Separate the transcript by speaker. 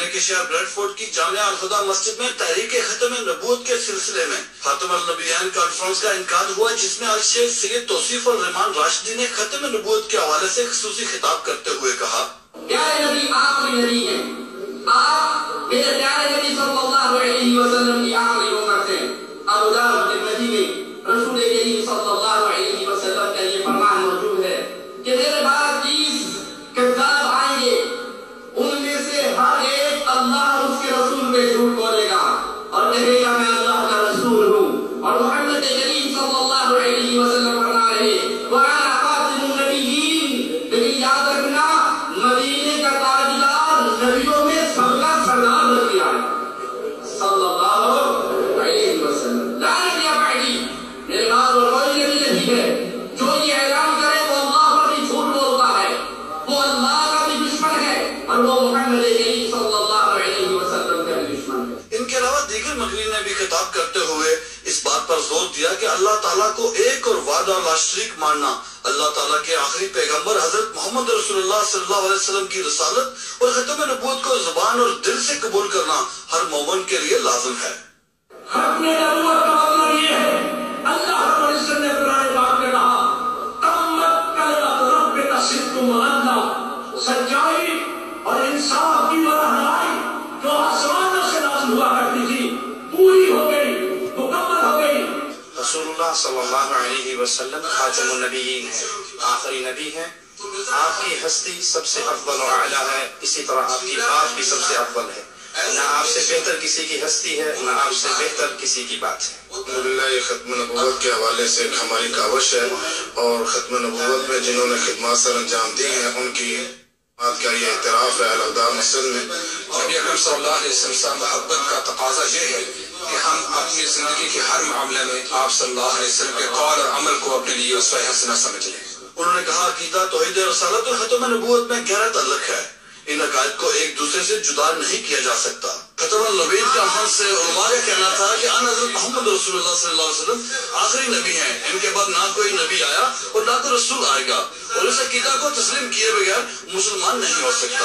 Speaker 1: برطانیہ کے شہر بریڈ فورڈ کی جامعہ الخدا مسجد میں تحریک ختم نبوت کے سلسلے میں خاتم النبیین کانفرنس کا انعقاد ہوا، جس میں الشیخ سید توصیف الرحمان راشدی نے ختم نبوت کے حوالے سے خصوصی خطاب کرتے ہوئے کہا،
Speaker 2: پیارے نبی آخری نبی ہیں، آپ میرے پیارے نبی صلی اللہ علیہ وسلم کی آخری امت ہیں۔ ابو داؤد ترمذی میں رسول کریم صلی اللہ علیہ وسلم کا یہ فرمان موجود ہے کہ میرے بعد 30 کذاب آئیں گے، ان میں سے ہر ایک اللہ اور اس کے رسول پہ جھوٹ بولے گا اور کہے گا میں اللہ کا رسول ہوں، اور محمد کریم صلی اللہ علیہ وسلم فرما رہے وَأَنَا خَاتِمُ النَّبِيِّينَ، لیکن یاد رکھنا مدینے کا تاجدار نبیوں میں سب کا سردار نبی آئے صلی اللہ علیہ وسلم، لا نبی بعدی، میرے بعد اور کوئی نبی نہیں ہے۔ جو یہ اعلان کرے وہ اللہ پر بھی جھوٹ بولتا ہے، وہ اللہ کا بھی دشمن ہے اور وہ محمد کریم صلی اللہ علیہ وسلم کا بھی دشمن ہے۔
Speaker 1: ان کے علاوہ دیگر مقررین نے بھی خطاب کرتے ہوئے اس بات پر زور دیا کہ اللہ تعالیٰ کو ایک اور وحدہ لا شریک ماننا، اللہ تعالیٰ کے آخری پیغمبر حضرت محمد رسول اللہ صلی اللہ علیہ وسلم کی رسالت اور ختم نبوت کو زبان اور دل سے قبول کرنا ہر مومن کے لیے لازم ہے۔
Speaker 2: ختم نبوت کا مطلب یہ ہے، اللہ رب العزت نے قرآن پاک میں کہا تمت کلمۃ ربک صدقا وعدلا، سچائی اور انصاف کی وہ رہنمائی جو آسمانوں سے نازل ہوا کرتی تھی پوری ہو گئی، مکمل ہو گئی۔
Speaker 3: رسول اللہ صلی اللہ علیہ وسلم خاتم النبیین ہیں، آخری نبی ہیں، آپ کی ہستی سب سے افضل و اعلیٰ ہے، اسی طرح آپ کی بات بھی سب سے افضل ہے، نہ آپ سے بہتر کسی کی ہستی ہے، نہ آپ سے بہتر کسی کی بات ہے۔
Speaker 4: الحمدللہ یہ ختم نبوت کے حوالے سے ایک ہماری کاوش ہے، اور ختم نبوت میں جنہوں نے خدمات سر انجام دی ہیں ان کی بات کا یہ اعتراف ہے الوداع مسجد میں۔
Speaker 5: نبی اکرم صلی اللہ علیہ وسلم سے محبت کا تقاضا یہ ہے کہ ہم اپنی زندگی کے ہر معاملے میں آپ صلی اللہ علیہ وسلم کے قول اور عمل کو اپنے لیے اسوہ حسنہ سمجھ لیں۔
Speaker 1: انہوں نے کہا عقیدہ توحید رسالت اور ختم نبوت میں گہرا تعلق ہے، ان عقائد کو ایک دوسرے سے جدا نہیں کیا جا سکتا۔ ختم النبیین کانفرنس سے علماء کا کہنا تھا کہ ان حضرت محمد رسول اللہ صلی اللہ علیہ وسلم آخری نبی ہیں، ان کے بعد نہ کوئی نبی آیا اور نہ کوئی رسول آئے گا، اور اس عقیدہ کو تسلیم کیے بغیر مسلمان نہیں ہو سکتا۔